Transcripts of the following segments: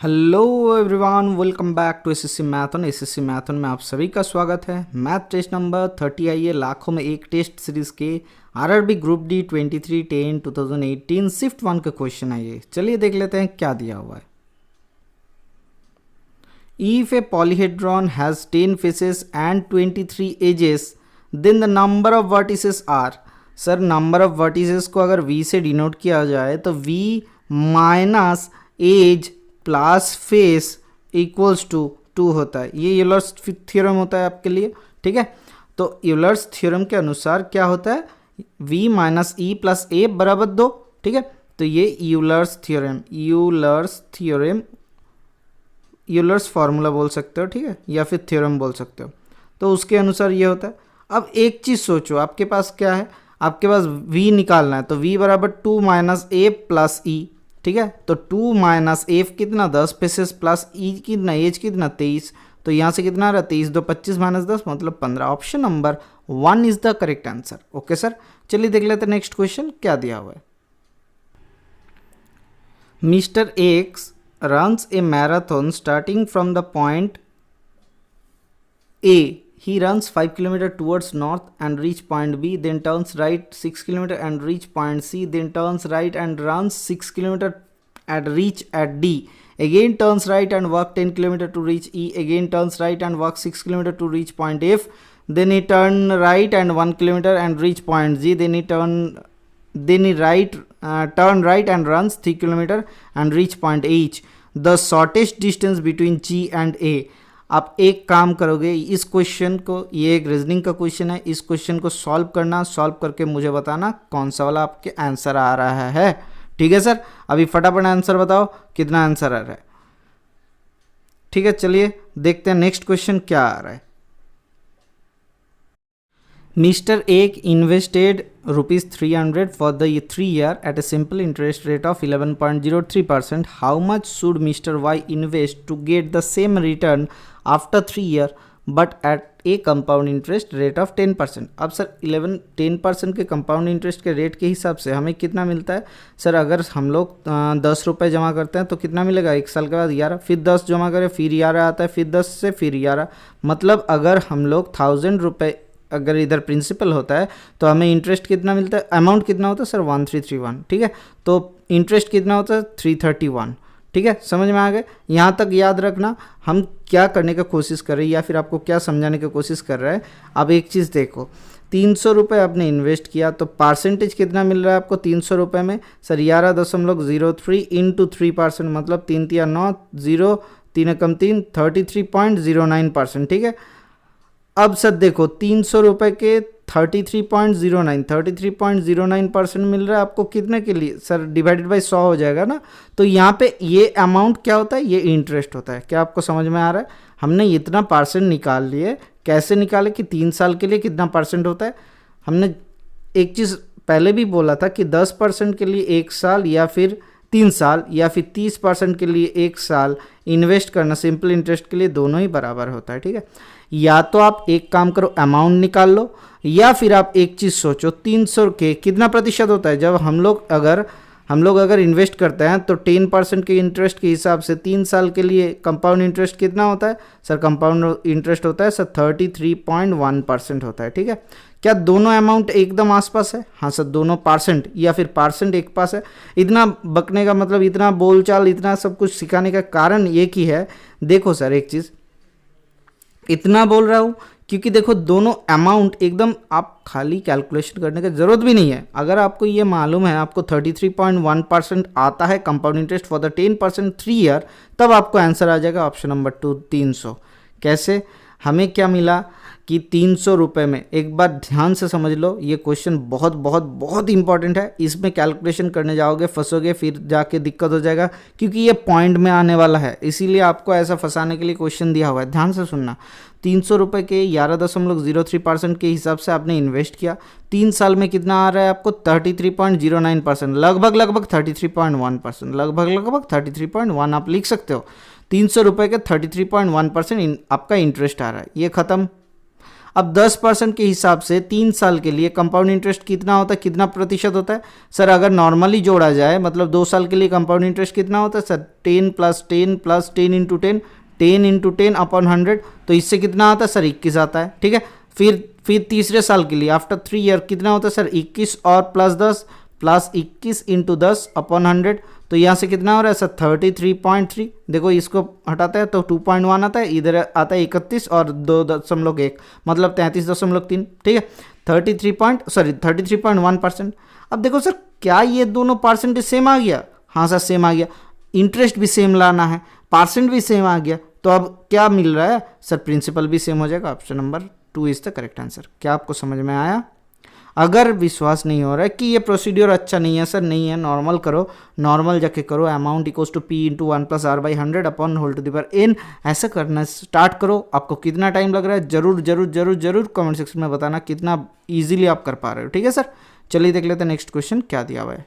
Hello everyone, welcome back to SSC मैथन। SSC मैथन में आप सभी का स्वागत है। मैथ टेस्ट नंबर 30 आई है, लाखों में एक टेस्ट सीरीज के आरआरबी ग्रुप डी 23/10 2018 शिफ्ट 1 का क्वेश्चन है ये। चलिए देख लेते हैं क्या दिया हुआ है। If a polyhedron has 10 faces and 23 edges then the number of vertices are. Sir, number of vertices को अगर v से डिनोट किया जाए तो v minus edge plus face equals to 2 होता है। ये यूलर्स थ्योरम होता है आपके लिए, ठीक है। तो यूलर्स थ्योरम के अनुसार क्या होता है, v माइनस ई प्लस ए बराबर 2, ठीक है। तो ये यूलर्स थ्योरम यूलर्स फार्मूला बोल सकते हो, ठीक है, या फिर थ्योरम बोल सकते हो। तो उसके अनुसार ये होता है। अब एक चीज़ सोचो, आपके पास क्या है, आपके पास v निकालना है, तो v बराबर 2 माइनस ए प्लस ई, ठीक है। तो 2 माइनस एफ कितना 10 फेसेस प्लस ई कितना एज कितना 23। तो यहाँ से कितना आ रहा है 23 2 25 माइनस 10 मतलब 15। Option number 1 is the correct answer. Okay sir, चलिए देख लेते हैं नेक्स्ट क्वेश्चन क्या दिया हुआ है। Mister x runs A marathon starting from the point A. He runs 5 km towards north and reach point B, then turns right 6 km and reach point C, then turns right and runs 6 km and reach at D. Again turns right and walk 10 km to reach E. Again turns right and walk 6 km to reach point F. Then he turn right and 1 km and reach point G. Then he turn right and runs 3 km and reach point H. The shortest distance between G and A. आप एक काम करोगे, इस question को, ये एक reasoning का question है, इस क्वेश्चन को सॉल्व करना, सॉल्व करके मुझे बताना कौन सा वाला आपके आंसर आ रहा है, ठीक है सर। अभी फटाफट आंसर बताओ कितना आंसर आ रहा है, ठीक है। चलिए देखते हैं नेक्स्ट क्वेश्चन क्या आ रहा है। Mr. Ek invested ₹300 for the 3 year at a simple interest rate of 11.03%. How much should Mr. Y invest to get the same return after 3 year but at a compound interest rate of 10%? अब sir 10% के compound interest के rate के हिसाब से हमें कितना मिलता है सर। अगर हम लोग 10 रुपये जमा करते हैं तो कितना मिलेगा, 1 साल के बाद 11, फिर 10 जमा करें फिर 11 आता है, फिर 10 से फिर 11, मतलब अगर हम लोग 1000 रुपये अगर इधर प्रिंसिपल होता है तो हमें इंटरेस्ट कितना मिलता है, अमाउंट कितना होता है सर 1331, ठीक है। तो इंटरेस्ट कितना होता है 331, ठीक है। समझ में आ गए, यहाँ तक याद रखना हम क्या करने का कोशिश कर रहे हैं या फिर आपको क्या समझाने की कोशिश कर रहा है। अब एक चीज़ देखो, 300 रुपये आपने इन्वेस्ट किया तो परसेंटेज कितना मिल रहा है आपको 300 रुपये में सर 11.03 इंटू 3%, मतलब 3 3 9 0 3 कम 3 33.09%, ठीक है। अब सर देखो 300 रुपये के 33.09% मिल रहा है आपको कितने के लिए सर, डिवाइडेड बाई 100 हो जाएगा ना। तो यहाँ पे ये अमाउंट क्या होता है, ये इंटरेस्ट होता है। क्या आपको समझ में आ रहा है, हमने इतना परसेंट निकाल लिए, कैसे निकाले कि 3 साल के लिए कितना परसेंट होता है। हमने एक चीज़ पहले भी बोला था कि 10% के लिए 1 साल या फिर 3 साल या फिर 30% के लिए 1 साल इन्वेस्ट करना सिंपल इंटरेस्ट के लिए दोनों ही बराबर होता है, ठीक है। या तो आप एक काम करो अमाउंट निकाल लो, या फिर आप एक चीज़ सोचो 300 के कितना प्रतिशत होता है। जब हम लोग अगर इन्वेस्ट करते हैं तो 10% के इंटरेस्ट के हिसाब से 3 साल के लिए कंपाउंड इंटरेस्ट कितना होता है सर, कंपाउंड इंटरेस्ट होता है सर 33.1% होता है, ठीक है। क्या दोनों अमाउंट एकदम आसपास है, हाँ सर दोनों परसेंट या फिर परसेंट एक पास है। इतना बकने का मतलब, इतना बोलचाल, इतना सब कुछ सिखाने का कारण एक ही है। देखो सर एक चीज़ इतना बोल रहा हूँ क्योंकि देखो दोनों अमाउंट एकदम, आप खाली कैलकुलेशन करने की ज़रूरत भी नहीं है। अगर आपको ये मालूम है आपको 33.1% आता है compound interest for the 10% 3 year, तब आपको आंसर आ जाएगा ऑप्शन नंबर 2 300। कैसे, हमें क्या मिला कि 300 रुपये में, एक बार ध्यान से समझ लो, ये क्वेश्चन बहुत बहुत बहुत इंपॉर्टेंट है। इसमें कैलकुलेशन करने जाओगे फंसोगे, फिर जाके दिक्कत हो जाएगा क्योंकि ये पॉइंट में आने वाला है, इसीलिए आपको ऐसा फंसाने के लिए क्वेश्चन दिया हुआ है। ध्यान से सुनना, 300 रुपये के 11.03% के हिसाब से आपने इन्वेस्ट किया, 3 साल में कितना आ रहा है आपको 33.09%, लगभग 33.1%, लगभग 33.1 आप लिख सकते हो। 300 रुपये के 33.1% आपका इंटरेस्ट आ रहा है, ये ख़त्म। अब 10% के हिसाब से 3 साल के लिए कंपाउंड इंटरेस्ट कितना होता है, कितना प्रतिशत होता है सर? अगर नॉर्मली जोड़ा जाए मतलब 2 साल के लिए कंपाउंड इंटरेस्ट कितना होता है sir? 10 plus 10 plus 10 into 10, 10 into 10 upon 100, तो इससे कितना आता है सर? 21 आता है। ठीक है, फिर तीसरे साल के लिए आफ्टर 3 ईयर कितना होता है सर? 21 और प्लस 10 प्लस 21 इंटू 10 अपॉन 100, तो यहाँ से कितना हो रहा है सर? 33.3। देखो इसको हटाते हैं तो 2.1 आता है, इधर आता है 31 और 2.1 मतलब 33.3। ठीक है, 33.1%। अब देखो सर क्या ये दोनों परसेंटेज सेम आ गया? हाँ सर सेम आ गया। इंटरेस्ट भी सेम लाना है, परसेंट भी सेम आ गया, तो अब क्या मिल रहा है सर? प्रिंसिपल भी सेम हो जाएगा। Option number 2 is the correct answer. क्या आपको समझ में आया? अगर विश्वास नहीं हो रहा है कि ये प्रोसीड्योर अच्छा नहीं है सर, नहीं है, नॉर्मल करो, नॉर्मल जाके करो। Amount equals to P into 1 plus R by 100 upon whole to the power n, ऐसा करना स्टार्ट करो। आपको कितना टाइम लग रहा है जरूर जरूर जरूर जरूर कमेंट सेक्शन में बताना कितना ईजिली आप कर पा रहे हो। ठीक है सर, चलिए देख लेते हैं नेक्स्ट क्वेश्चन क्या दिया हुआ है।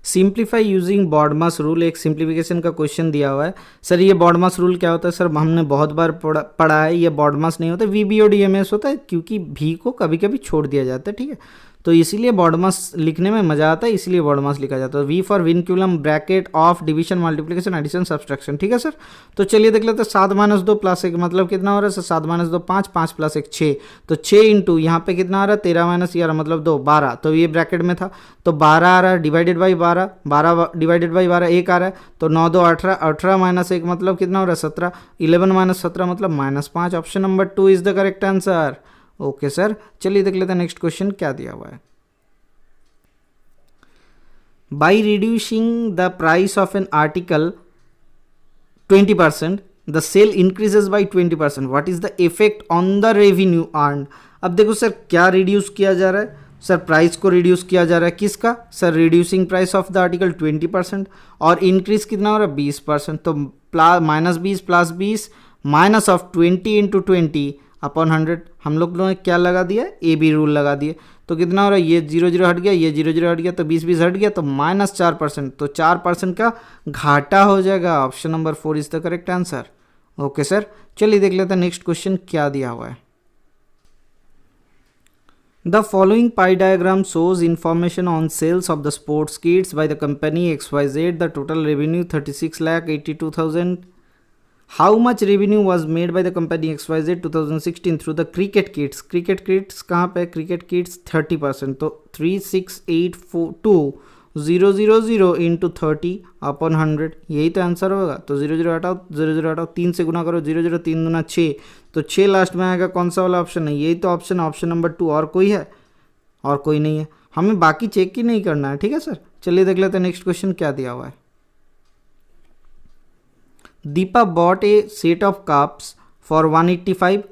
सिंप्लीफाई यूजिंग बॉडमास रूल, एक सिंप्लीफिकेशन का क्वेश्चन दिया हुआ है। सर ये बॉडमास रूल क्या होता है सर? हमने बहुत बार पढ़ा है। ये बॉडमास नहीं होता, VBODMS होता है, क्योंकि भी को कभी कभी छोड़ दिया जाता है। ठीक है, तो इसीलिए बॉडमास लिखने में मजा आता है, इसलिए बॉडमास लिखा जाता है। V for vinculum bracket of division multiplication addition subtraction. ठीक है सर, तो चलिए देख लेते हैं। 7 माइनस 2 प्लस 1 मतलब कितना हो रहा है सर? 7 माइनस 2 5, 5 प्लस 1 6, तो 6 इंटू यहाँ पे कितना आ रहा है? 13 माइनस 11 मतलब 2 12, तो ये ब्रैकेट में था तो 12 आ रहा है डिवाइडेड बाई 12, 12 डिवाइडेड बाई 12 1 आ रहा है, तो 9 2 18, 18 माइनस 1 मतलब कितना हो रहा है? 17, 11 माइनस 17 मतलब -5। Option number 2 is the correct answer. Okay sir, चलिए देख लेते हैं नेक्स्ट क्वेश्चन क्या दिया हुआ है। By reducing the price of an article 20%, the sale increases by 20%. What is the effect on the revenue earned? अब देखो सर क्या रिड्यूस किया जा रहा है सर? प्राइस को रिड्यूस किया जा रहा है। किसका sir? Reducing price of the article 20%, और इंक्रीज कितना हो रहा है? 20%, तो -20 plus 20 minus of 20 into 20 upon 100। हम लोग ने क्या लगा दिया? AB रूल लगा दिए, तो कितना हो रहा है? ये 0 0 हट गया, ये 0 0 हट गया, तो 20 20 हट गया, तो -4%, तो 4% का घाटा हो जाएगा। Option number 4 is the correct answer. Okay sir, चलिए देख लेते हैं नेक्स्ट क्वेश्चन क्या दिया हुआ है। The following pie diagram shows information on sales of the sports kits by the company XYZ. The total revenue 36,82,000. How much revenue was made by the company XYZ 2016 through the cricket kits? Cricket kits कहाँ पे? cricket kits 30%, तो 36842,000 into 30 upon 100, यही तो answer होगा। तो 0 0 हटाओ, 0 0 हटाओ, 3 से गुना करो, 0 0 3 दूना 6, तो 6 लास्ट में आएगा। कौन सा वाला ऑप्शन है? यही तो ऑप्शन है, ऑप्शन नंबर 2। और कोई है? और कोई नहीं है, हमें बाकी चेक ही नहीं करना है। ठीक है सर, चलिए देख लेते हैं नेक्स्ट क्वेश्चन क्या दिया हुआ है। Deepa bought a set of cups for 185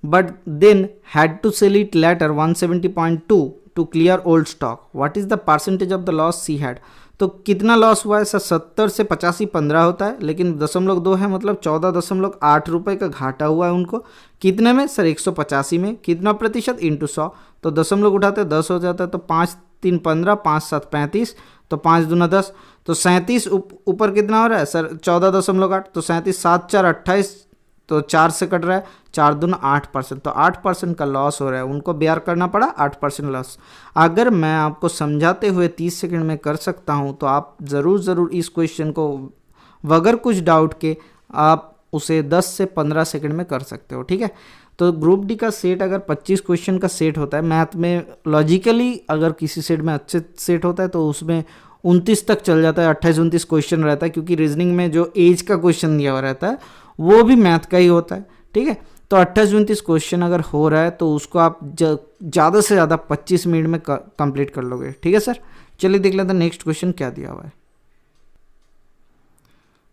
but then had to sell it later 170.2 to clear old stock. What is the percentage of the loss she had? तो कितना लॉस हुआ है सर? 70 से 85 15 होता है, लेकिन 0.2 है मतलब 14.8 रुपये का घाटा हुआ है उनको। कितने में सर? 185 में। कितना प्रतिशत? इंटू 100, तो दशमलव उठाते 10 हो जाता है, तो 5 3 15, 5 7 35, तो 5 दूना 10, तो 37 ऊपर कितना हो रहा है सर? 14.8, तो 37 7 4 28, तो 4 से कट रहा है, 4 दूना 8%, तो 8% का लॉस हो रहा है, उनको बेयर करना पड़ा 8% लॉस। अगर मैं आपको समझाते हुए 30 सेकंड में कर सकता हूं तो आप ज़रूर इस क्वेश्चन को बगैर कुछ डाउट के आप उसे 10 से 15 सेकंड में कर सकते हो। ठीक है, तो ग्रुप डी का सेट अगर 25 क्वेश्चन का सेट होता है, मैथ में लॉजिकली अगर किसी सेट में अच्छे सेट होता है तो उसमें 29 तक चल जाता है, 28-29 क्वेश्चन रहता है, क्योंकि रीजनिंग में जो एज का क्वेश्चन दिया हुआ रहता है वो भी मैथ का ही होता है। ठीक है, तो 28-29 क्वेश्चन अगर हो रहा है तो उसको आप ज़्यादा से ज़्यादा 25 मिनट में कंप्लीट कर लोगे। ठीक है सर, चलिए देख लेते हैं नेक्स्ट क्वेश्चन क्या दिया हुआ है।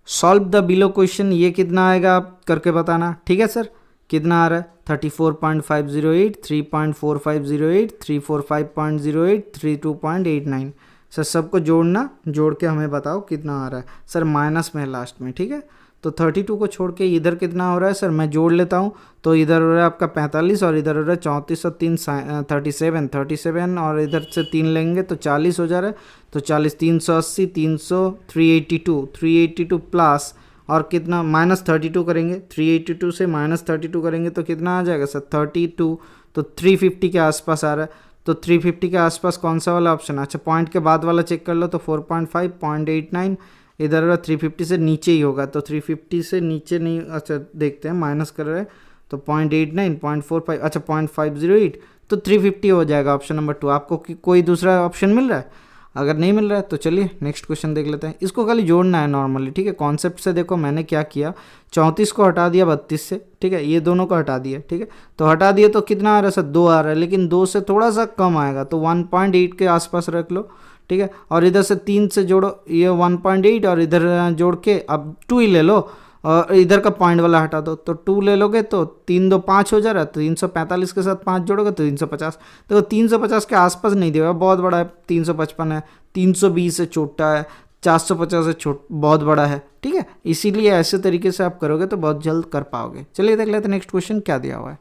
सॉल्व द बिलो क्वेश्चन, ये कितना आएगा आप करके बताना। ठीक है सर, कितना आ रहा है? 34.508, 3.4508, 345.08, 32.89। सर सबको जोड़ना, जोड़ के हमें बताओ कितना आ रहा है। सर माइनस में लास्ट में। ठीक है, तो 32 को छोड़ के इधर कितना हो रहा है सर? मैं जोड़ लेता हूँ, तो इधर हो रहा है आपका 45 और इधर हो रहा है 34 और 3 37 और इधर से 3 लेंगे तो 40 हो जा रहा है, तो 40 380 300 382 प्लस और कितना -32 करेंगे, 382 से -32 करेंगे तो कितना आ जाएगा सर 32, तो 350 के आसपास आ रहा है। तो 350 के आसपास कौन सा वाला ऑप्शन है? अच्छा पॉइंट के बाद वाला चेक कर लो तो 4.5, 0.89 इधर 350 से नीचे ही होगा, तो 350 से नीचे नहीं, अच्छा देखते हैं माइनस कर रहे हैं तो 0.89, 0.45, अच्छा 0.508, तो 350 हो जाएगा ऑप्शन नंबर 2। आपको कोई दूसरा ऑप्शन मिल रहा है? अगर नहीं मिल रहा है तो चलिए नेक्स्ट क्वेश्चन देख लेते हैं। इसको खाली जोड़ना है नॉर्मली, ठीक है। कॉन्सेप्ट से देखो मैंने क्या किया, 34 को हटा दिया 32 से, ठीक है, ये दोनों को हटा दिया, ठीक है। तो हटा दिए तो कितना आ रहा है सर 2 आ रहा है, लेकिन 2 से थोड़ा सा कम आएगा तो 1.8 के आसपास रख लो, ठीक है। और इधर से 3 से जोड़ो, ये 1.8 और इधर जोड़ के अब 2 ही ले लो और इधर का पॉइंट वाला हटा दो, तो 2 ले लोगे तो 3 2 5 हो जा रहा है, तो 345 के साथ 5 जोड़ोगे तो 350। देखो 350 के आसपास नहीं देगा, बहुत बड़ा है, 355 है, 320 से छोटा है, 450 से बहुत बड़ा है, ठीक है। इसीलिए ऐसे तरीके से आप करोगे तो बहुत जल्द कर पाओगे। चलिए देख लेते हैं नेक्स्ट क्वेश्चन क्या दिया हुआ है।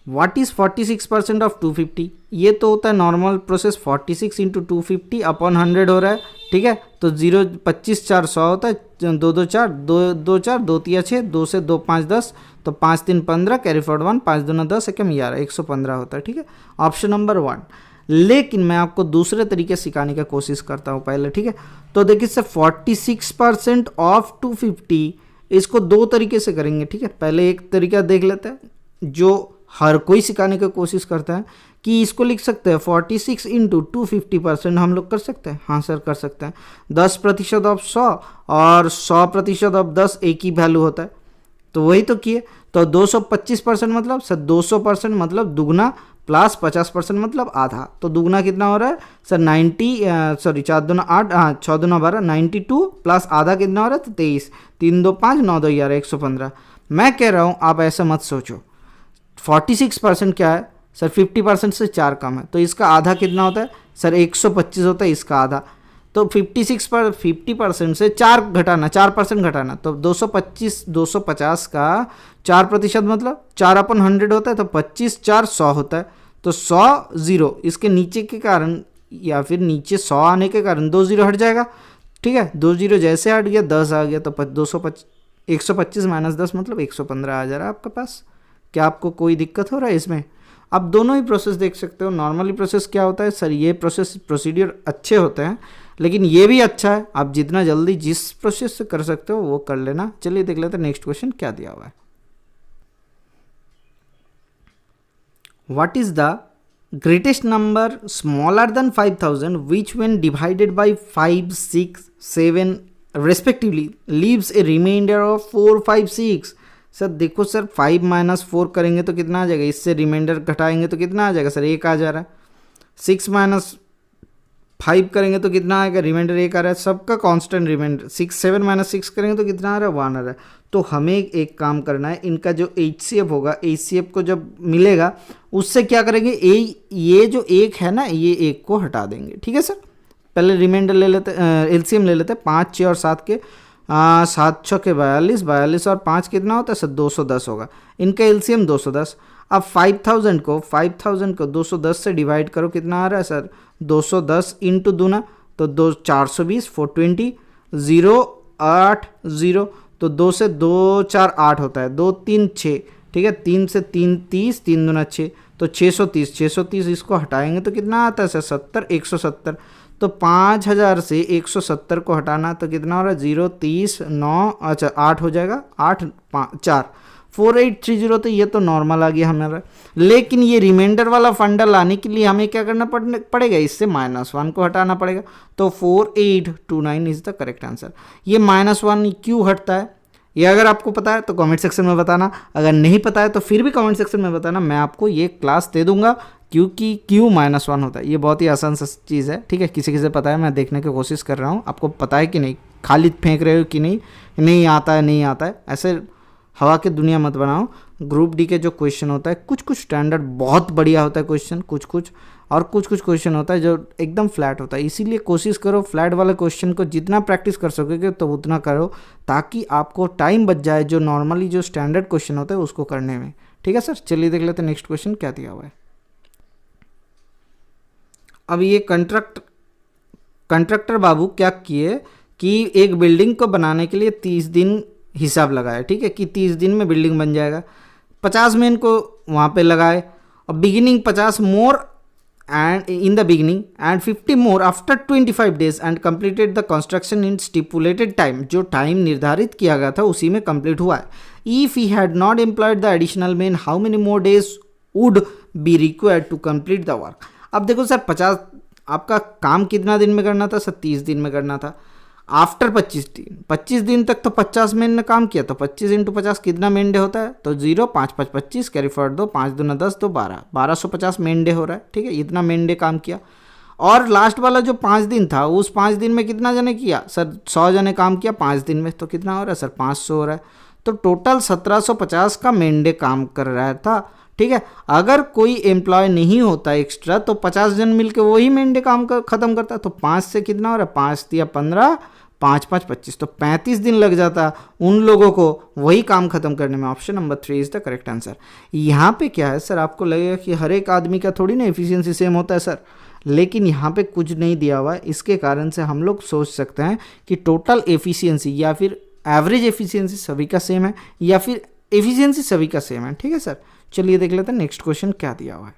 What is 46% of 250? ये तो होता है नॉर्मल प्रोसेस, 46 इंटू 250 अपॉन 100 हो रहा है, ठीक है। तो 0 25 4 100 होता है, 2 2 4 2 2 4 2 3 6, 2 से 2 5 10, तो 5 3 15, कैरी फॉरवर्ड 1, 5 2 10 एकम 11, 115 होता है, ठीक है। Option number 1। लेकिन मैं आपको दूसरे तरीके सिखाने की कोशिश करता हूँ पहले, ठीक है। तो देखिए सर 46% ऑफ 250, इसको दो तरीके से करेंगे, ठीक है। पहले एक तरीका देख लेते हैं जो हर कोई सिखाने की कोशिश करता है कि इसको लिख सकते हैं 46 इंटू 250%, हम लोग कर सकते हैं, हाँ सर कर सकते हैं। 10% ऑफ 100 और 100% ऑफ 10 एक ही वैल्यू होता है, तो वही तो किए। तो 225% मतलब सर 200% मतलब दुगना प्लस 50% मतलब आधा, तो दुगना कितना हो रहा है सर 90, सॉरी 4 दूना 8, हाँ 6 दूना 12, 92 प्लस आधा कितना हो रहा है तो 23, 3 2 5 9 2 11, 115। मैं कह रहा हूँ आप ऐसा मत सोचो, 46% क्या है सर 50% से 4 कम है, तो इसका आधा कितना होता है सर 125 होता है, इसका आधा। तो 56 पर 50% से 4 घटाना, 4% घटाना, तो 250 का 4% मतलब 4/100 होता है, तो 25 4 100 होता है, तो 100 0 इसके नीचे के कारण या फिर नीचे 100 आने के कारण 2 0 हट जाएगा, ठीक है। 2 0 जैसे हट गया 10 आ गया, तो 125 माइनस 10 मतलब 115 आ जा रहा है आपके पास। क्या आपको कोई दिक्कत हो रहा है इसमें? आप दोनों ही प्रोसेस देख सकते हो। नॉर्मली प्रोसेस क्या होता है सर, ये प्रोसीडियर अच्छे होते हैं, लेकिन ये भी अच्छा है, आप जितना जल्दी जिस प्रोसेस से कर सकते हो वो कर लेना। चलिए देख लेते हैं नेक्स्ट क्वेश्चन क्या दिया हुआ है। What is the greatest number smaller than 5000 which when divided by 5 6 7 respectively leaves a remainder of 4 5 6? Sir देखो सर 5 - 4 करेंगे तो कितना आ जाएगा, इससे रिमाइंडर घटाएंगे तो कितना आ जाएगा सर 1 आ जा रहा है। 6 - 5 करेंगे तो कितना आएगा, रिमाइंडर 1 आ रहा है, सबका कांस्टेंट रिमाइंडर। 7 - 6 करेंगे तो कितना आ रहा है 1 आ रहा है। तो हमें एक काम करना है, इनका जो HCF होगा, HCF को जब मिलेगा उससे क्या करेंगे, ये जो 1 है ना, ये 1 को हटा देंगे, ठीक है सर। पहले रिमाइंडर ले लेते, LCM ले लेते हैं 5 6 और 7 के, 7 6 के 42, 42 और 5 कितना होता है सर 210 होगा, इनका LCM 210। अब 5000 को 210 से डिवाइड करो, कितना आ रहा है सर 210 इंटू दूना, तो 420 420 0 8 0, तो 2 से 2 4 8 होता है, 2 3 6, ठीक है। 3 से 3 30, 3 दूना 6, तो 630 इसको हटाएंगे तो कितना आता है सर 70 170। तो 5000 से 170 को हटाना तो कितना हो रहा है 0 30 9, अच्छा 8 हो जाएगा, 8 4 4830। तो ये तो नॉर्मल आ गया हमारा, लेकिन ये रिमाइंडर वाला फंडा लाने के लिए हमें क्या करना पड़ेगा, इससे -1 को हटाना पड़ेगा। तो 4829 इज द करेक्ट आंसर। ये -1 क्यों हटता है, ये अगर आपको पता है तो कमेंट सेक्शन में बताना, अगर नहीं पता है तो फिर भी कमेंट सेक्शन में बताना, मैं आपको ये क्लास दे दूंगा क्योंकि क्यों -1 होता है। ये बहुत ही आसान सा चीज़ है, ठीक है। किसी किसी पता है, मैं देखने की कोशिश कर रहा हूँ, आपको पता है कि नहीं, खाली फेंक रहे हो कि नहीं आता है नहीं आता है, ऐसे हवा की दुनिया मत बनाओ। ग्रुप डी के जो क्वेश्चन होता है, कुछ स्टैंडर्ड बहुत बढ़िया होता है क्वेश्चन, कुछ क्वेश्चन होता है जो एकदम फ्लैट होता है। इसीलिए कोशिश करो फ्लैट वाले क्वेश्चन को जितना प्रैक्टिस कर सकोगे तो उतना करो, ताकि आपको टाइम बच जाए जो नॉर्मली जो स्टैंडर्ड क्वेश्चन होता है उसको करने में, ठीक है सर। चलिए देख लेते हैं नेक्स्ट क्वेश्चन क्या दिया हुआ है। अब ये कंट्रक्टर बाबू क्या किए, कि एक बिल्डिंग को बनाने के लिए 30 दिन हिसाब लगाया, ठीक है, कि 30 दिन में बिल्डिंग बन जाएगा। 50 में इनको वहाँ पे लगाए और beginning 50 more and in the beginning and 50 more after 25 days and completed the construction in stipulated time। जो टाइम निर्धारित किया गया था उसी में कंप्लीट हुआ है। If he had not employed the additional men, how many more days would be required to complete the work। अब देखो सर 50 आपका काम कितना दिन में करना था सर, 30 दिन में करना था। आफ्टर 25 दिन तक तो 50 मेन ने काम किया, तो 25 इंटू 50 कितना मेन डे होता है, तो 0 5 5 25 कैरी फॉरवर्ड 2 5 दूना 10 तो 1250 मेन डे हो रहा है, ठीक है, इतना मेन डे काम किया। और लास्ट वाला जो 5 दिन था उस 5 दिन में कितना जने किया सर, 100 जने काम किया 5 दिन में, तो कितना हो रहा है सर 500 हो रहा है। तो टोटल 1750 का मेन डे काम कर रहा था, ठीक है। अगर कोई एम्प्लॉय नहीं होता एक्स्ट्रा तो 50 जन मिलके वही मेन डे काम खत्म करता, तो 5 से कितना हो रहा है, 5 दिया 15 5 5 25, तो 35 दिन लग जाता उन लोगों को वही काम खत्म करने में। Option number 3 is the correct answer. यहाँ पे क्या है सर, आपको लगेगा कि हर एक आदमी का थोड़ी ना एफिशिएंसी सेम होता है सर, लेकिन यहाँ पे कुछ नहीं दिया हुआ है, इसके कारण से हम लोग सोच सकते हैं कि टोटल एफिशिएंसी या फिर एवरेज एफिशिएंसी सभी का सेम है या फिर एफिशिएंसी सभी का सेम है, ठीक है सर। चलिए देख लेते हैं नेक्स्ट क्वेश्चन क्या दिया हुआ है।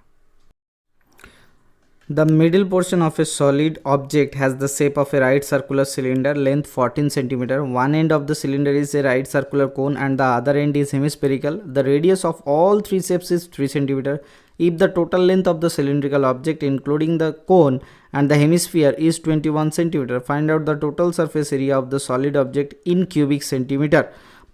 The middle portion of a solid object has the shape of a right circular cylinder, length 14 cm. One end of the cylinder is a right circular cone and the other end is hemispherical. The radius of all three shapes is 3 cm. If the total length of the cylindrical object including the cone and the hemisphere is 21 cm, find out the total surface area of the solid object in cubic centimeter.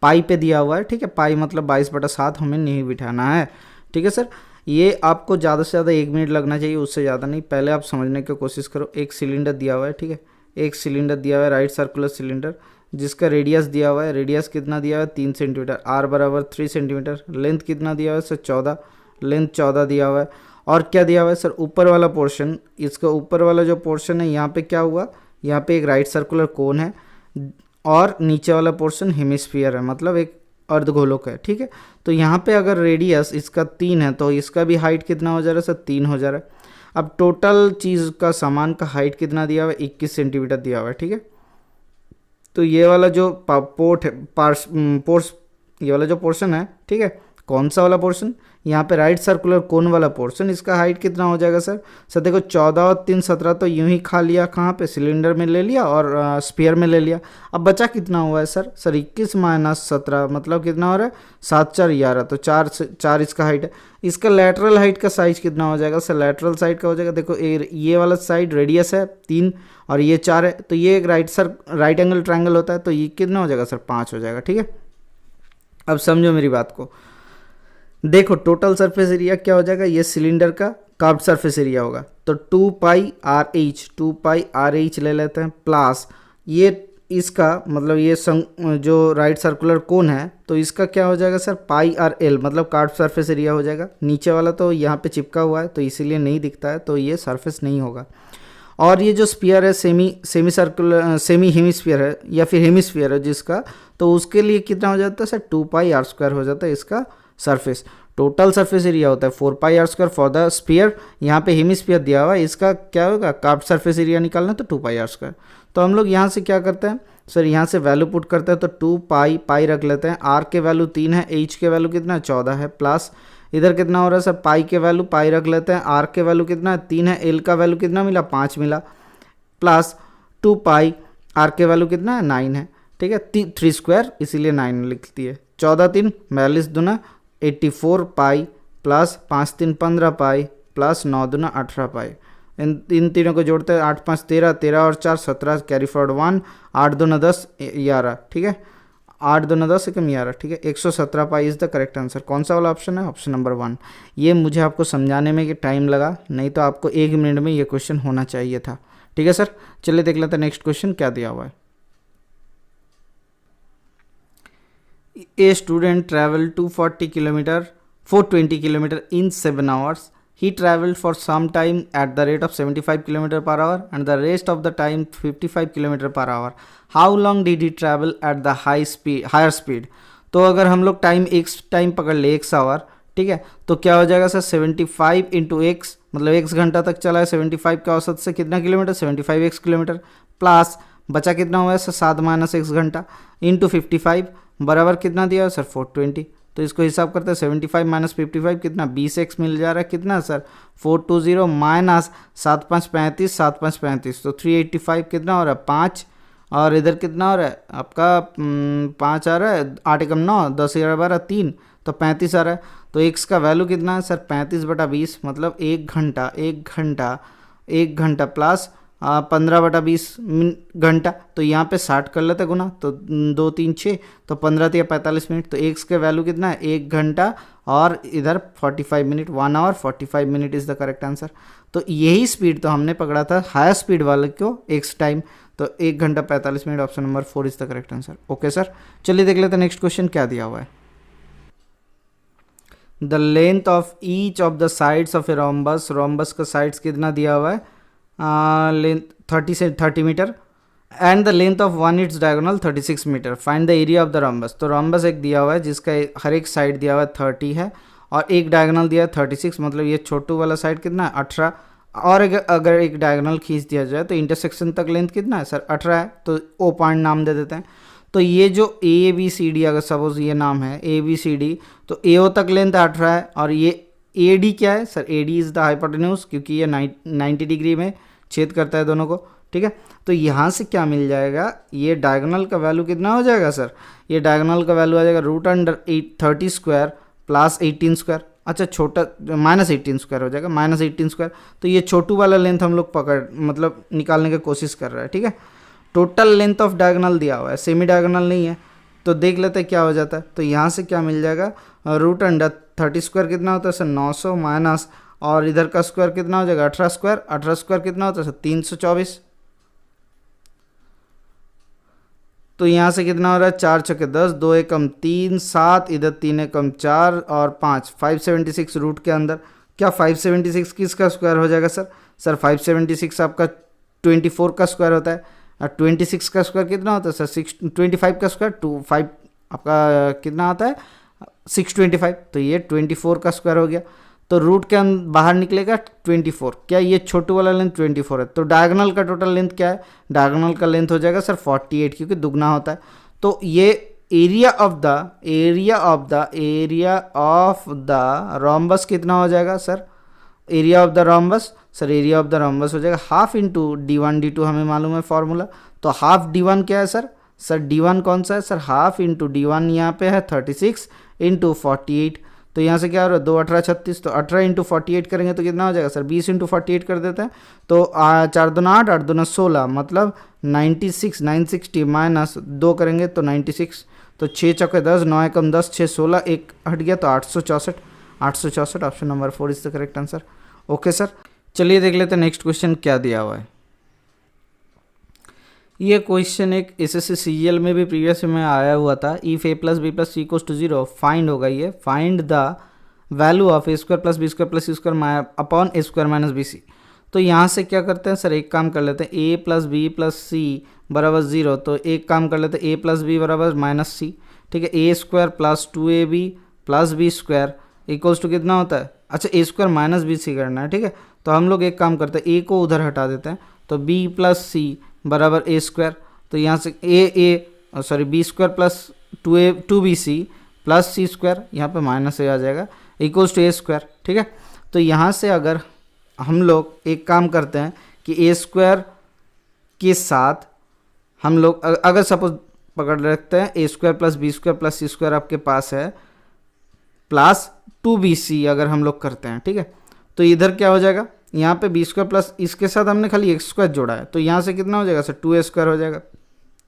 पाई पे दिया हुआ है, ठीक है, पाई मतलब 22/7 हमें नहीं बिठाना है, ठीक है सर। ये आपको ज़्यादा से ज़्यादा 1 मिनट लगना चाहिए, उससे ज़्यादा नहीं। पहले आप समझने की कोशिश करो। एक सिलेंडर दिया हुआ है, ठीक है, एक सिलेंडर दिया हुआ है राइट सर्कुलर सिलेंडर, जिसका रेडियस दिया हुआ है, रेडियस कितना दिया हुआ है 3 सेंटीमीटर, आर बराबर 3 सेंटीमीटर, लेंथ कितना दिया हुआ है सर 14, लेंथ 14 दिया हुआ है। और क्या दिया हुआ है सर, ऊपर वाला पोर्शन, इसका ऊपर वाला जो पोर्शन है यहाँ पे क्या हुआ, यहाँ पे एक राइट सर्कुलर कोन है और नीचे वाला पोर्शन हेमिस्फीयर है, मतलब एक अर्धगोलक है, ठीक है। तो यहाँ पे अगर रेडियस इसका 3 है तो इसका भी हाइट कितना हो जा रहा है सर, 3 हो जा रहा है। अब टोटल चीज़ का सामान का हाइट कितना दिया हुआ है, 21 सेंटीमीटर दिया हुआ है, ठीक है। तो ये वाला जो पोर्ट है, ये वाला जो पोर्शन है, ठीक है, कौन सा वाला पोर्शन, यहाँ पे राइट सर्कुलर कोन वाला पोर्शन, इसका हाइट कितना हो जाएगा सर। सर देखो 14 और 3 17, तो यूं ही खा लिया, कहाँ पे, सिलेंडर में ले लिया और स्फीयर में ले लिया। अब बचा कितना हुआ है सर, 21 - 17 मतलब कितना हो रहा है 7 4 11, तो 4 इसका हाइट है। इसका लेटरल हाइट का साइज कितना हो जाएगा सर, लेटरल साइड का हो जाएगा, देखो ये वाला साइड रेडियस है 3 और ये 4 है, तो ये एक राइट एंगल ट्रायंगल होता है, तो ये कितना हो जाएगा सर 5 हो जाएगा, ठीक है। अब समझो मेरी बात को, देखो टोटल सरफेस एरिया क्या हो जाएगा, ये सिलेंडर का कर्व्ड सरफेस एरिया होगा, तो 2 पाई आर एच ले लेते हैं, प्लस ये इसका मतलब ये जो राइट सर्कुलर कोन है तो इसका क्या हो जाएगा सर, पाई आर एल मतलब कर्व्ड सरफेस एरिया हो जाएगा। नीचे वाला तो यहाँ पे चिपका हुआ है तो इसीलिए नहीं दिखता है, तो ये सरफेस नहीं होगा। और ये जो स्फीयर है सेमी सर्कुलर सेमी हेमिस्फीयर है या फिर हेमिस्फीयर है जिसका, तो उसके लिए कितना हो जाता है सर, 2 पाई आर स्क्वायर हो जाता है इसका सरफेस। टोटल सरफेस एरिया होता है 4 pi r square for the sphere, यहाँ पे हेमिस्फीयर दिया हुआ है, इसका क्या होगा कर्व्ड सरफेस एरिया निकालना है तो 2 पाई आर स्क्वायर। तो हम लोग यहाँ से क्या करते हैं सर, यहाँ से वैल्यू पुट करते हैं, तो 2 पाई रख लेते हैं, आर के वैल्यू 3 है, एच के वैल्यू कितना है 14 है, प्लस इधर कितना हो रहा है सर, पाई के वैल्यू पाई रख लेते हैं, आर के वैल्यू कितना है 3 है, एल का वैल्यू कितना मिला 5 मिला, प्लस 2 पाई आर के वैल्यू कितना है 9 है, ठीक है, 3 स्क्वायर इसीलिए 9 लिखती है, 14 3 42 दूना 84 पाई प्लस 5 3 15 पाई प्लस 9 दूना 18 पाई। इन तीनों को जोड़ते हैं, 8 5 13, 13 और 4 17 कैरी फॉरवर्ड 1, 8 दूना 10 11, ठीक है, 8 दूना 10 एकम 11, ठीक है, 117 पाई इज़ द करेक्ट आंसर। कौन सा वाला ऑप्शन है, ऑप्शन नंबर 1। ये मुझे आपको समझाने में कि टाइम लगा, नहीं तो आपको 1 मिनट में ये क्वेश्चन होना चाहिए था, ठीक है सर। चलिए देख लेते हैं नेक्स्ट क्वेश्चन क्या दिया हुआ है। A student traveled 420 km in 7 hours. He traveled for some time at the rate of 75 km per hour and the rest of the time 55 km per hour. How long did he travel at the higher speed? तो अगर हम लोग time पकड़ ले x our, ठीक है, तो क्या हो जाएगा सर 75 इंटू एक्स मतलब x घंटा तक चला है, 75 का औसत से कितना किलोमीटर 75x किलोमीटर, प्लस बचा कितना हुआ है सर 7 माइनस x घंटा इंटू 55 बराबर कितना दिया है सर 420। तो इसको हिसाब करते हैं 75 माइनस 55 कितना 20x मिल जा रहा है कितना सर 420 माइनस 7 5 35 7 5 35 तो 385 कितना हो रहा है 5 और इधर कितना हो रहा है आपका 5 आ रहा है 8 एकम 9 10 11 12 3 तो 35 आ रहा है। तो x का वैल्यू कितना है सर 35/20 मतलब 1 घंटा प्लस 15/20 घंटा। तो यहाँ पे 60 कर लेते गुना तो 2 3 6 तो 15 या 45 मिनट। तो x के वैल्यू कितना है 1 घंटा और इधर 45 minute 1 hour 45 minute is the correct answer. तो यही स्पीड तो हमने पकड़ा था हायर स्पीड वाले को x टाइम। तो 1 घंटा 45 minute option number 4 is the correct answer. Okay sir, चलिए देख लेते हैं नेक्स्ट क्वेश्चन क्या दिया हुआ है। The length of each of the sides of a rhombus, rhombus का साइड्स कितना दिया हुआ है length 30 metre and the length of one its diagonal 36 metre. Find the area of the rhombus. तो रोम्बस एक दिया हुआ है जिसका हर एक साइड दिया हुआ है 30 है और एक डायगोनल दिया है 36 मतलब ये छोटू वाला साइड कितना है 18 और अगर एक डायगोनल खींच दिया जाए तो इंटरसेक्शन तक लेंथ कितना है सर 18 है। तो ओ पॉइंट नाम दे देते हैं। तो ये जो ए बी सी डी अगर सपोज ये नाम है ए बी सी डी तो ए ओ तक लेंथ 18 है और ये ए डी क्या है sir A D is the hypotenuse क्योंकि ये 90 डिग्री में छेद करता है दोनों को। ठीक है, तो यहाँ से क्या मिल जाएगा ये डायगोनल का वैल्यू कितना हो जाएगा सर ये डायगोनल का वैल्यू आ जाएगा √30 स्क्वायर प्लस 18 स्क्वायर। अच्छा छोटा -18 स्क्वायर हो जाएगा -18 स्क्वायर। तो ये छोटू वाला लेंथ हम लोग मतलब निकालने की कोशिश कर रहे हैं। ठीक है, टोटल लेंथ ऑफ डायगोनल दिया हुआ है सेमी डायगोनल नहीं है तो देख लेते हैं क्या हो जाता है। तो यहाँ से क्या मिल जाएगा √30 स्क्वायर कितना होता है सर 900 माइनस और इधर का स्क्वायर कितना हो जाएगा 18 स्क्वायर कितना होता है सर 324। तो यहाँ से कितना हो रहा है 4 छक्के 10 2 एकम 3 7 इधर 3 एकम 4 और 5 576 रूट के अंदर क्या 576 किसका स्क्वायर हो जाएगा सर 576 आपका 24 का स्क्वायर होता है और 26 का स्क्वायर कितना होता है सर 25 का स्क्वायर 5 आपका कितना आता है 625। तो ये 24 का स्क्वायर हो गया। तो रूट के बाहर निकलेगा 24 क्या ये छोटू वाला लेंथ 24 है। तो डायगोनल का टोटल लेंथ क्या है डायगोनल का लेंथ हो जाएगा सर 48 क्योंकि दुगना होता है। तो ये एरिया ऑफ द रोम्बस कितना हो जाएगा sir area of the rhombus हो जाएगा हाफ इंटू d1 d2 हमें मालूम है फॉर्मूला। तो हाफ d1 क्या है सर d1 कौन सा है सर हाफ इंटू d1 यहाँ पे है 36 इंटू 48। तो यहाँ से क्या हो रहा है 2 18 36 तो 18 इंटू 48 करेंगे तो कितना हो जाएगा सर 20 इंटू 48 कर देते हैं। तो 4 दूना 8 8 दूना 16 मतलब 96 960 माइनस 2 करेंगे तो 96 तो 6 चौके 10 9 एकम 10 6 16 एक हट गया तो 864 option number 4 is the correct answer. Okay sir, चलिए देख लेते हैं नेक्स्ट क्वेश्चन क्या दिया हुआ है। ये क्वेश्चन एक SSC CGL में भी प्रीवियस में आया हुआ था। If a plus B plus C equals to 0 find होगा ये find the value of a square plus B square plus C square upon a square minus B C. तो यहाँ से क्या करते हैं सर एक काम कर लेते हैं a plus B plus C बराबर 0 तो एक काम कर लेते हैं a प्लस बी बराबर माइनस सी। ठीक है, a square plus 2ab plus B square equals to कितना होता है अच्छा a square minus B C करना है। ठीक है, तो हम लोग एक काम करते हैं a को उधर हटा देते हैं तो b प्लस सी बराबर a स्क्वायर। तो यहाँ से b square plus 2bc plus सी स्क्वायर यहाँ पे माइनस a आ जाएगा इक्वल्स टू a स्क्वायर। ठीक है, तो यहाँ से अगर हम लोग एक काम करते हैं कि a स्क्वायर के साथ हम लोग अगर सपोज पकड़ रखते हैं a square plus B square plus C square आपके पास है प्लस 2bc अगर हम लोग करते हैं। ठीक है, तो इधर क्या हो जाएगा यहाँ पे बी स्क्वायर प्लस इसके साथ हमने खाली एक्स स्क्वायर जोड़ा है तो यहाँ से कितना हो जाएगा सर 2a स्क्वायर हो जाएगा।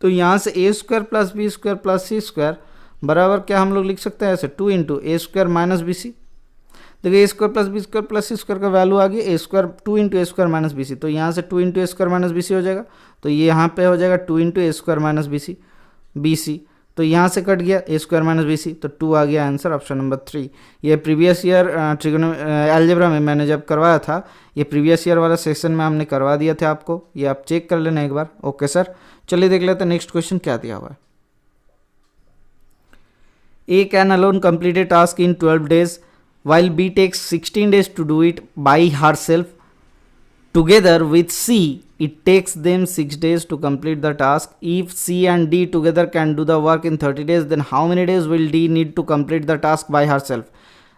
तो यहाँ से a square plus B square plus C square बराबर क्या हम लोग लिख सकते हैं ऐसे 2 into a square minus B C. देखिए a square plus B square plus C square का वैल्यू आ गया a square 2 into a square minus B C. तो यहाँ से 2 into a square minus B C हो जाएगा तो ये यहाँ पे हो जाएगा 2 into a square minus B C. तो यहाँ से कट गया a square minus B C तो 2 आ गया आंसर ऑप्शन नंबर 3। ये प्रीवियस ईयर अलजेब्रा में मैंने जब करवाया था ये प्रीवियस ईयर वाला सेक्शन में हमने करवा दिया था आपको, ये आप चेक कर लेना एक बार। ओके सर, चलिए देख लेते हैं नेक्स्ट क्वेश्चन क्या दिया हुआ है। A can alone complete a task in 12 days while B takes 16 days to do it by herself. Together with C, It takes them 6 days to complete the task. If C and D together can do the work in 30 days, then how many days will D need to complete the task by herself?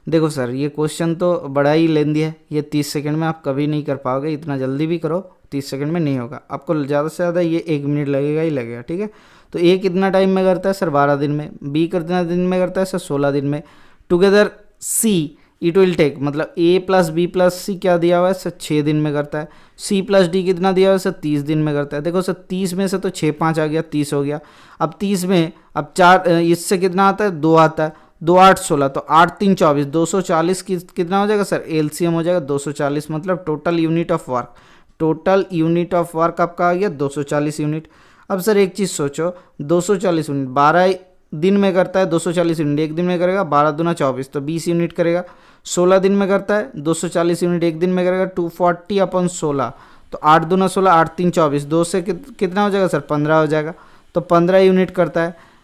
देखो sir, ये question तो बड़ा ही लेंदी है, ये 30 second में आप कभी नहीं कर पाओगे, इतना जल्दी भी करो 30 सेकंड में नहीं होगा, आपको ज़्यादा से ज़्यादा ये 1 मिनट लगेगा ही लगेगा, ठीक है। तो ए कितना टाइम में करता है सर? 12 दिन में। बी कितना दिन में करता है सर? 16 दिन में। Together C it will take, मतलब A plus B plus C क्या दिया हुआ है सर? 6 दिन में करता है। सी प्लस डी कितना दिया हुआ है सर? 30 दिन में करता है। देखो सर 30 में से तो 6 5 आ गया, 30 हो गया। अब 30 में अब 4 इससे कितना आता है? 2 आता है, 2 8 16, तो 8 3 24, 240 कितना हो जाएगा सर? एलसीएम हो जाएगा 240, मतलब total unit of work. Total unit of work आपका आ गया 240 यूनिट। अब सर एक चीज़ सोचो, 240 यूनिट 12 दिन में करता है, 240 यूनिट एक दिन में करेगा, 12 दूना 24 तो 20 यूनिट करेगा। 16 दिन में करता है, 240 यूनिट एक दिन में करेगा, 240 अपन 16, तो 8 दूना 16, 8 3 24, 2 से कितना हो जाएगा सर? 15 हो जाएगा। तो 15 यूनिट करता है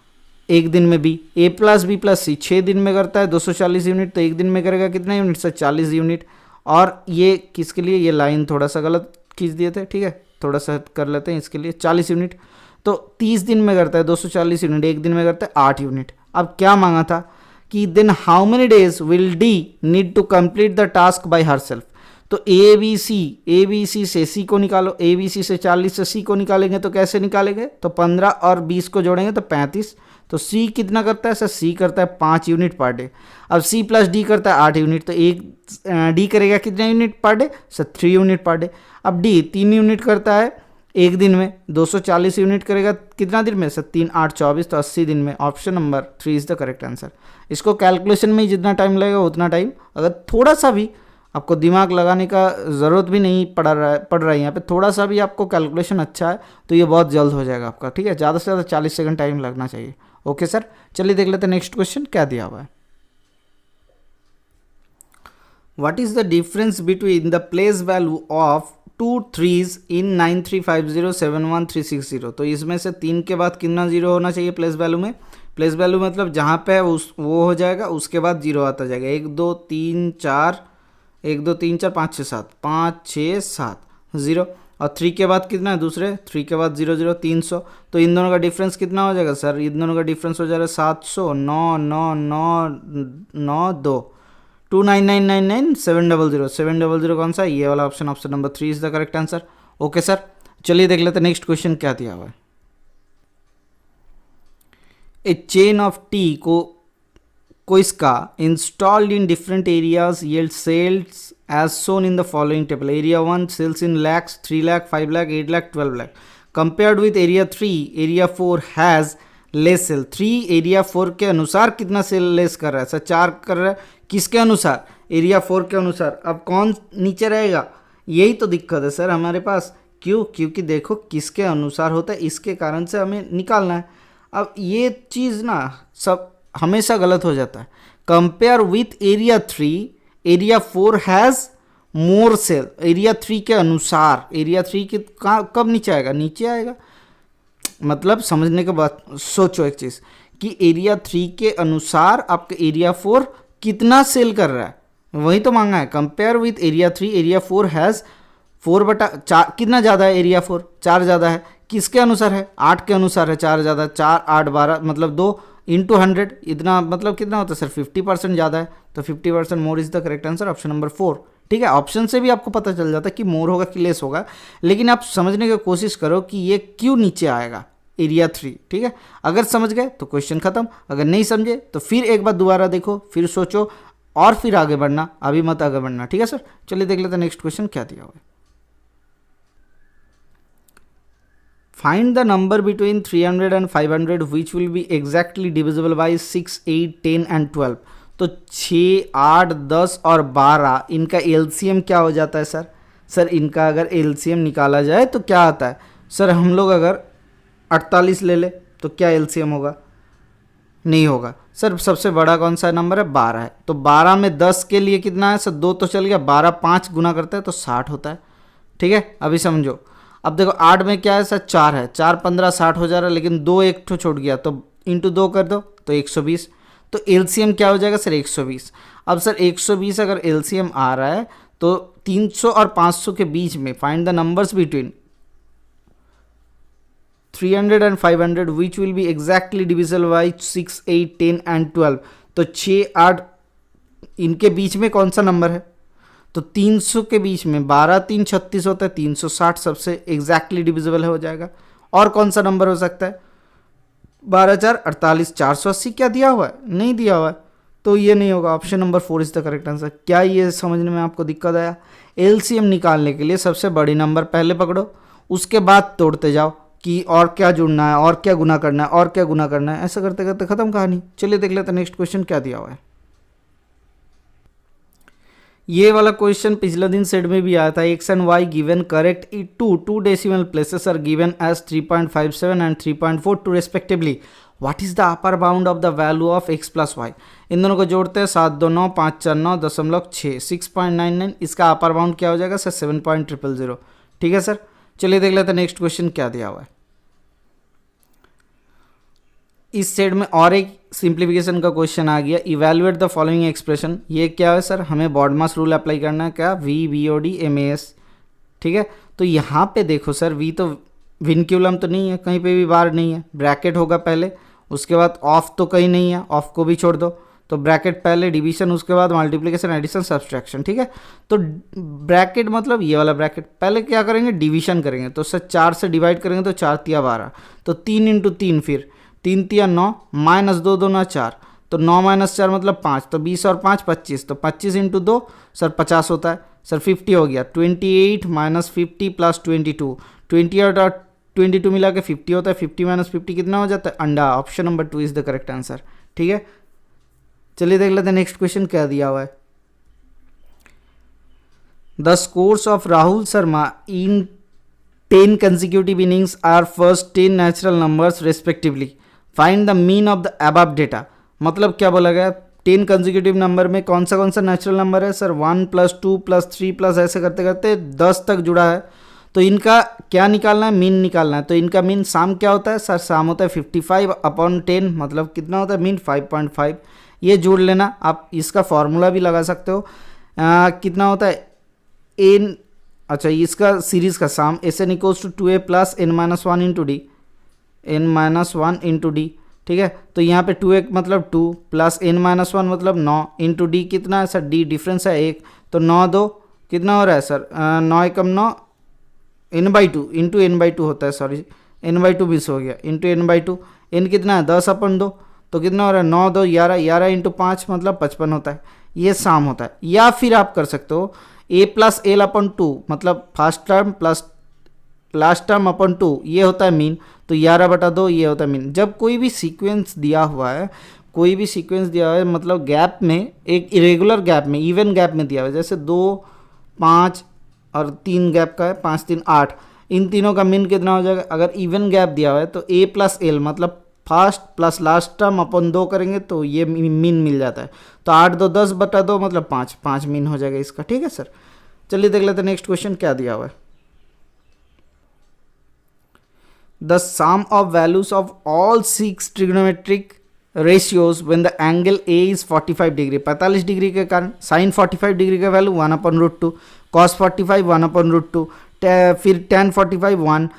एक दिन में बी। ए प्लस बी प्लस सी 6 दिन में करता है 240 यूनिट, तो एक दिन में करेगा कितना यूनिट सर? 40 यूनिट। और ये किसके लिए? ये लाइन थोड़ा सा गलत खींच दिए थे, ठीक है, थोड़ा सा कर लेते हैं इसके लिए। 40 यूनिट तो 30 दिन में करता है 240 यूनिट, एक दिन में करता है 8 यूनिट। अब क्या मांगा था कि then how many days will D need to complete the task by herself. तो ए बी सी से सी को निकालो, ए बी सी से 40 से सी को निकालेंगे तो कैसे निकालेंगे? तो 15 और 20 को जोड़ेंगे तो 35। तो सी कितना करता है सर? सी करता है 5 यूनिट पर डे। अब सी प्लस डी करता है 8 यूनिट, तो एक डी करेगा कितना unit per day sir? 3 unit per day. अब डी 3 यूनिट करता है एक दिन में, 240 यूनिट करेगा कितना दिन में सर? 3 8 24, तो 80 दिन में। Option number 3 is the correct answer. इसको कैलकुलेशन में ही जितना टाइम लगेगा उतना टाइम, अगर थोड़ा सा भी आपको दिमाग लगाने का ज़रूरत भी नहीं पड़ रहा है यहाँ पे, थोड़ा सा भी आपको कैलकुलेशन अच्छा है तो ये बहुत जल्द हो जाएगा आपका, ठीक है। ज़्यादा से ज़्यादा 40 सेकंड टाइम लगना चाहिए। ओके सर, चलिए देख लेते हैं नेक्स्ट क्वेश्चन क्या दिया हुआ है। What is the difference between the place value of 2 3s इन 935071 तो इसमें से 3 के बाद कितना जीरो होना चाहिए प्लेस वैल्यू में? प्लेस वैल्यू मतलब जहाँ पे है वो हो जाएगा, उसके बाद जीरो आता जाएगा। 1 2 3 4 1 2 3 4 5 6 7 5 6 7 0, और 3 के बाद कितना है दूसरे? 3 के बाद 0 0 300, तो इन दोनों का डिफरेंस कितना हो जाएगा सर? इन दोनों का डिफरेंस हो जाएगा 700 9 9 9 9 2 29999 700 700 कौन सा? ये वाला option, option number 3 is the correct answer. Okay sir, चलिए देख लेते हैं नेक्स्ट क्वेश्चन क्या दिया हुआ है। ए चेन ऑफ टी को इसका installed in different areas yield sales as shown in the following table. Area 1 sales in lakhs, 3 lakh, 5 lakh, 8 lakh, 12 lakh. Compared with area 3, area 4 has less sale. 3 area 4 के अनुसार कितना सेल लेस कर रहा है सर? 4 कर रहा है, किसके अनुसार? एरिया 4 के अनुसार। अब कौन नीचे रहेगा? यही तो दिक्कत है सर हमारे पास। क्यों? क्योंकि देखो किसके अनुसार होता है, इसके कारण से हमें निकालना है। अब ये चीज़ ना सब हमेशा गलत हो जाता है। Compare with area 3, area 4 has more cell. Area 3 के अनुसार, एरिया 3 के कब नीचे आएगा? नीचे आएगा। मतलब समझने के बाद सोचो एक चीज़ कि एरिया 3 के अनुसार आपका एरिया 4 कितना सेल कर रहा है, वही तो मांगा है। Compare with area 3, area 4 has 4/4 कितना ज़्यादा है? एरिया 4 4 ज़्यादा है। किसके अनुसार है? 8 के अनुसार है 4 ज़्यादा। 4 8 12 मतलब 2 इंटू 100, इतना मतलब कितना होता है सर? 50% ज़्यादा है, तो 50% मोर is the correct answer, option number 4। ठीक है, ऑप्शन से भी आपको पता चल जाता है कि मोर होगा कि लेस होगा, लेकिन आप समझने की कोशिश करो कि ये क्यों नीचे आएगा एरिया 3। ठीक है, अगर समझ गए तो क्वेश्चन खत्म, अगर नहीं समझे तो फिर एक बार दोबारा देखो, फिर सोचो और फिर आगे बढ़ना, अभी मत आगे बढ़ना। ठीक है सर, चलिए देख लेते हैं नेक्स्ट क्वेश्चन क्या दिया हुआ है। Find the number between 300 and 500 which will be exactly divisible by 6 8 10 and 12। तो 6 8 10 और 12 इनका एलसीएम क्या हो जाता है सर? सर इनका अगर एलसीएम निकाला जाए तो क्या आता है सर? हम लोग अगर 48 ले ले तो क्या एलसीएम होगा? नहीं होगा सर। सबसे बड़ा कौन सा नंबर है? 12 है। तो 12 में 10 के लिए कितना है सर? 2 तो चल गया, 12 5 गुना करता है तो 60 होता है। ठीक है, अभी समझो। अब देखो 8 में क्या है सर? 4 है, 4 15 60 हो जा रहा है, लेकिन 2 एक ठो छूट गया, तो इंटू 2 कर दो तो 120। तो एलसीएम क्या हो जाएगा सर? 120। अब सर 120 अगर एलसीएम आ रहा है तो 300 और 500 के बीच में find the numbers between 300 and 500 which will be exactly divisible by 6, 8, 10 and 12। तो 6, 8 इनके बीच में कौन सा नंबर है? तो 300 के बीच में 12, 3, 36 होता है, 360 सबसे एग्जैक्टली डिविजिबल हो जाएगा। और कौन सा नंबर हो सकता है? 12, 4, 48, 480 क्या दिया हुआ है? नहीं दिया हुआ है, तो ये नहीं होगा। Option number 4 is the correct answer. क्या ये समझने में आपको दिक्कत आया? एलसीएम निकालने के लिए सबसे बड़ी नंबर पहले पकड़ो, उसके बाद तोड़ते जाओ कि और क्या जुड़ना है, और क्या गुना करना है, और क्या गुना करना है, ऐसा करते करते खत्म कहानी। चलिए देख लेते हैं नेक्स्ट क्वेश्चन क्या दिया हुआ है। ये वाला क्वेश्चन पिछले दिन सेट में भी आया था। X and y given correct to decimal places are given as 3.57 and 3.42 respectively. What is the upper bound of the value of x plus y? इन दोनों को जोड़ते हैं, 7, 2, 9, 5, 4, 9.6, 6.99। इसका अपर बाउंड क्या हो जाएगा सर? 7.000। ठीक है सर, चलिए देख लेते हैं नेक्स्ट क्वेश्चन क्या दिया हुआ है। इस सेट में और एक सिंप्लीफिकेशन का क्वेश्चन आ गया। Evaluate the following expression. ये क्या है सर? हमें बॉडमास रूल अप्लाई करना है। क्या? V B O D M A S. ठीक है, तो यहाँ पे देखो सर, वी तो विनक्यूलम तो नहीं है, कहीं पे भी बार नहीं है, ब्रैकेट होगा पहले, उसके बाद ऑफ तो कहीं नहीं है, ऑफ को भी छोड़ दो, तो ब्रैकेट पहले, डिवीजन उसके बाद मल्टीप्लिकेशन, एडिशन, सब्सट्रैक्शन। ठीक है, तो ब्रैकेट मतलब ये वाला ब्रैकेट, पहले क्या करेंगे? डिवीजन करेंगे। तो सर 4 से डिवाइड करेंगे तो 4 तिया 12, तो 3 इंटू 3, फिर 3 तिया 9, माइनस 2, 2 ना 4, तो 9 माइनस 4 मतलब 5, तो 20 और 5 25, तो 25 इंटू 2 सर 50 होता है सर, 50 हो गया। 28 माइनस 50 प्लस 22, 28 और 22 मिला के 50 होता है। 50 माइनस 50 कितना हो जाता है? अंडा। Option number 2 is the correct answer. ठीक है, चलिए देख लेते हैं नेक्स्ट क्वेश्चन क्या दिया हुआ है। The scores of Rahul Sharma in 10 consecutive innings are first 10 natural numbers respectively. Find the mean of the above data. मतलब क्या बोला गया? 10 consecutive नंबर में कौन सा नेचुरल नंबर है सर? 1 + 2 + 3 प्लस ऐसे करते करते 10 तक जुड़ा है, तो इनका क्या निकालना है? मीन निकालना है। तो इनका मीन साम क्या होता है सर? साम होता है 55/10, मतलब कितना होता है मीन? 5.5। ये जोड़ लेना, आप इसका फॉर्मूला भी लगा सकते हो। कितना होता है? एन, अच्छा इसका सीरीज का sum S N equals to 2a + n-1 into D, n-1 into D. ठीक है, तो यहाँ पे 2a मतलब 2 प्लस n-1 मतलब 9 इंटू डी कितना है सर? डी डिफरेंस है 1, तो 9 2 कितना हो रहा है सर? 9 एकम 9, n/2 इंटू n/2 होता है, सॉरी n/2 मिस हो गया, इंटू n/2। n कितना है? 10/2, तो कितना हो रहा है? 9 2 11, 11 इंटू 5 मतलब 55 होता है। ये साम होता है। या फिर आप कर सकते हो a + l/2 मतलब first term plus last term upon 2, ये होता है मीन, तो 11/2 ये होता है मीन। जब कोई भी सीक्वेंस दिया हुआ है, कोई भी सीक्वेंस दिया हुआ है, मतलब गैप में, एक इरेगुलर गैप में, इवन गैप में दिया हुआ है, जैसे 2 5 और 3 गैप का है, 5 3 8, इन तीनों का मीन कितना हो जाएगा? अगर इवन गैप दिया हुआ है तो a + l मतलब first plus last term upon 2 करेंगे तो ये मीन मिल जाता है। तो 8 2 10/2 मतलब 5 मीन हो जाएगा इसका। ठीक है सर, चलिए देख लेते हैं नेक्स्ट क्वेश्चन क्या दिया हुआ है। The sum of values of all 6 trigonometric ratios when the angle A is 45 degree. 45 degree के कारण साइन 45 डिग्री का वैल्यू 1/√2, कॉस 45 1/√2, फिर tan 45 1,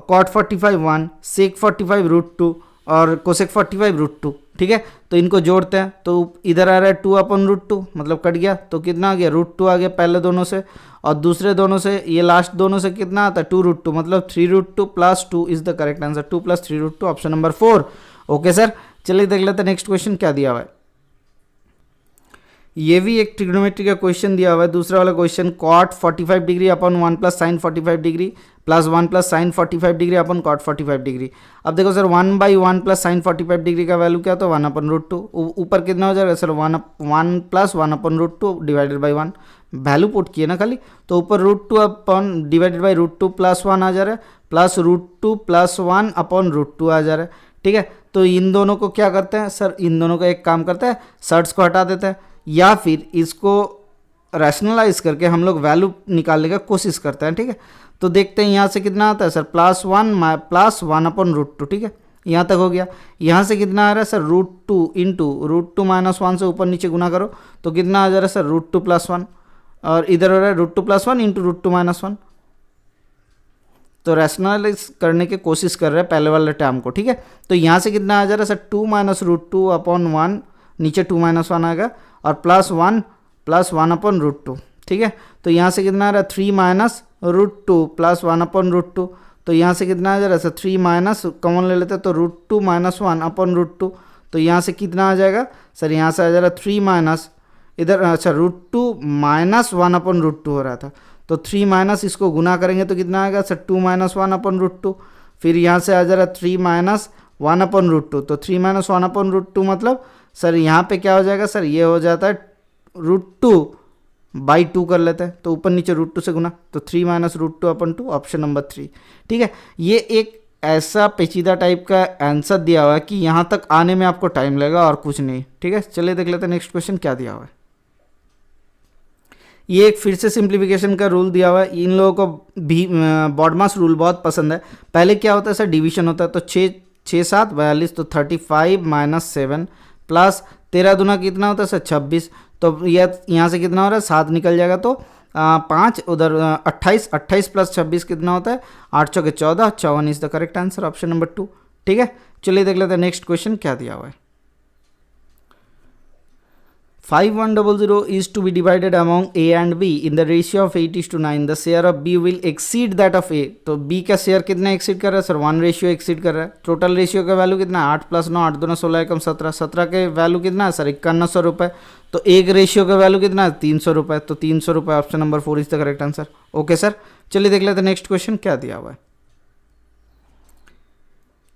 कॉट 45 1, सेक 45 √2 और कोसेक 45 √2। ठीक है, तो इनको जोड़ते हैं तो इधर आ रहा है 2/√2 मतलब कट गया, तो कितना आ गया? √2 आ गया पहले दोनों से, और दूसरे दोनों से, ये लास्ट दोनों से कितना आता है? 2√2 मतलब 3√2 + 2 is the correct answer. 2 + 3√2 option number 4। Okay sir, चलिए देख लेते हैं नेक्स्ट क्वेश्चन क्या दिया हुआ है। ये भी एक ट्रिग्नोमेट्री का क्वेश्चन दिया हुआ है। दूसरा वाला question cot 45 degree upon 1 + sin 45 degree plus 1 + sin 45 degree upon cot 45 degree. अब देखो सर 1/1 + sin 45 डिग्री का वैल्यू क्या होता है? 1/√2। ऊपर कितना हो जाएगा sir? 1 + 1/√2 divided by 1। Value put किए ना खाली, तो ऊपर √2 अपन डिवाइडेड बाई √2 + 1 आ जा रहा है, प्लस √2 + 1 अपन √2 आ जा रहा है। ठीक है, तो इन दोनों को क्या करते हैं सर? इन दोनों का एक काम करता है, सर्ट्स को हटा देता है, या फिर इसको रैशनलाइज करके हम लोग वैल्यू निकालने का कोशिश करते हैं। ठीक है, तो देखते हैं यहाँ से कितना आता है सर? +1 + 1/√2। ठीक है, यहाँ तक हो गया। यहाँ से कितना आ रहा है सर? √2 इंटू √2 - 1 से ऊपर नीचे गुना करो तो कितना आ जा रहा है सर? √2 + 1, और इधर हो रहा है √2 + 1 इंटू √2 - 1, तो रैशनलाइज करने की कोशिश कर रहे हैं पहले वाले टर्म को, ठीक है। तो यहाँ से कितना आ जा रहा है sir, 2 minus root two upon 1, नीचे 2 माइनस 1 आएगा, और प्लस 1 अपॉन रूट टू, ठीक है। तो यहाँ से कितना आ रहा है, 3 minus root two plus 1 upon root two, तो यहाँ से कितना आ जा रहा है सर, 3 माइनस कॉमन ले लेते हैं तो root two minus 1 upon root two, तो यहाँ से कितना आ जाएगा सर, यहाँ से आ जा रहा है 3 माइनस, इधर अच्छा root two minus 1 upon root two हो रहा था, तो 3 माइनस इसको गुना करेंगे तो कितना आएगा sir, 2 minus 1 upon root two, फिर यहाँ से आ जा रहा है 3 माइनस 1 अपॉन रूट टू, तो 3 माइनस 1 अपॉन रूट टू मतलब सर यहाँ पे क्या हो जाएगा सर, ये हो जाता है रूट टू बाई 2 कर लेते हैं, तो ऊपर नीचे रूट टू से गुना, तो 3 minus root two upon 2, option number 3, ठीक है। ये एक ऐसा पेचीदा टाइप का आंसर दिया हुआ है कि यहाँ तक आने में आपको टाइम लगेगा और कुछ नहीं, ठीक है। चलिए देख लेते हैं नेक्स्ट क्वेश्चन क्या दिया हुआ है। ये एक फिर से सिंप्लीफिकेशन का रूल दिया हुआ है, इन लोगों को भी बॉडमास रूल बहुत पसंद है। पहले क्या होता है सर, डिवीजन होता है, तो 6 7 42, तो 35 माइनस 7 प्लस 13 दूना कितना होता है सर, 26, तो यह यहाँ से कितना हो रहा है, 7 निकल जाएगा, तो 5 उधर 28 प्लस 26 कितना होता है, 8 चौके 14, 54 is the correct answer, option number 2, ठीक है। चलिए देख लेते हैं नेक्स्ट क्वेश्चन क्या दिया हुआ है। 5100 is to be divided among A and B in the ratio of 8:9. The share of B will exceed that of A. तो B का शेयर कितना एक्सीड कर रहा है सर, 1 रेशियो एक्सीड कर रहा है। टोटल रेशियो का वैल्यू कितना है, 8 प्लस 9, 8 दूना 16 एकम 17, 17 के वैल्यू कितना है सर, 5100 रुपये। तो एक रेशियो का वैल्यू कितना है, 300 रुपये, तो 300 रुपये, option number 4 is the correct answer. Okay sir, चलिए देख लेते हैं नेक्स्ट क्वेश्चन क्या दिया हुआ है।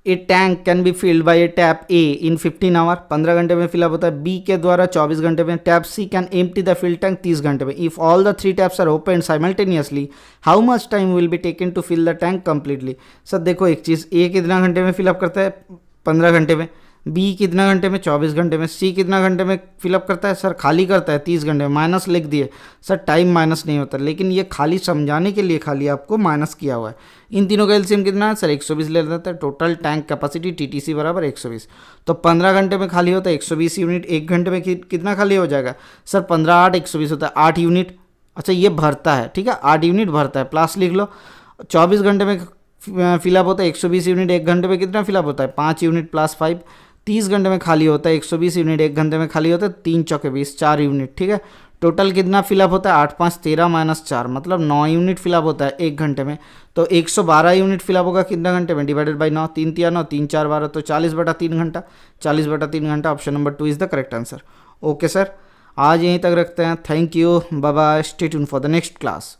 A tank can be filled by a tap a in 15 hour, 15 घंटे में फिलअप होता है। बी के द्वारा 24 घंटे में। Tap C can empty the fill tank 30 घंटे में। If all the 3 taps are open simultaneously, how much time will be taken to fill the tank completely. Sir देखो एक चीज़, ए कितना घंटे में फिलअप करता है, 15 घंटे में। बी कितना घंटे में, 24 घंटे में। सी कितना घंटे में फिलअप करता है सर, खाली करता है 30 घंटे में। माइनस लिख दिए सर, टाइम माइनस नहीं होता, लेकिन ये खाली समझाने के लिए खाली आपको माइनस किया हुआ है। इन तीनों का एलसीएम कितना है सर, 120 ले लेता है। टोटल टैंक कैपेसिटी टीटीसी बराबर 120, तो 15 घंटे में खाली होता है 120 यूनिट। एक घंटे में कितना खाली हो जाएगा सर, 15 8 120 होता है, 8 यूनिट। अच्छा ये भरता है, ठीक है, 8 यूनिट भरता है, प्लस लिख लो। 24 घंटे में फिलअप होता है 120 यूनिट। एक घंटे में कितना फिलअप होता है, 5 यूनिट प्लस 5। 30 घंटे में खाली होता है 120 यूनिट। एक घंटे में खाली होता है 3 चौके 20, 4 यूनिट, ठीक है। टोटल कितना फिलअप होता है, 8 5 13 माइनस 4 मतलब 9 यूनिट फिलअप होता है एक घंटे में। तो 112 यूनिट फिलअप होगा कितना घंटे में, डिवाइडेड बाई 9, 3 3 9, 3 4 12, तो 40/3 घंटा। 40/3 घंटा, option number 2 is the correct answer. Okay sir, आज यहीं तक रखते हैं। Thank you, bye bye, stay tune for the next class.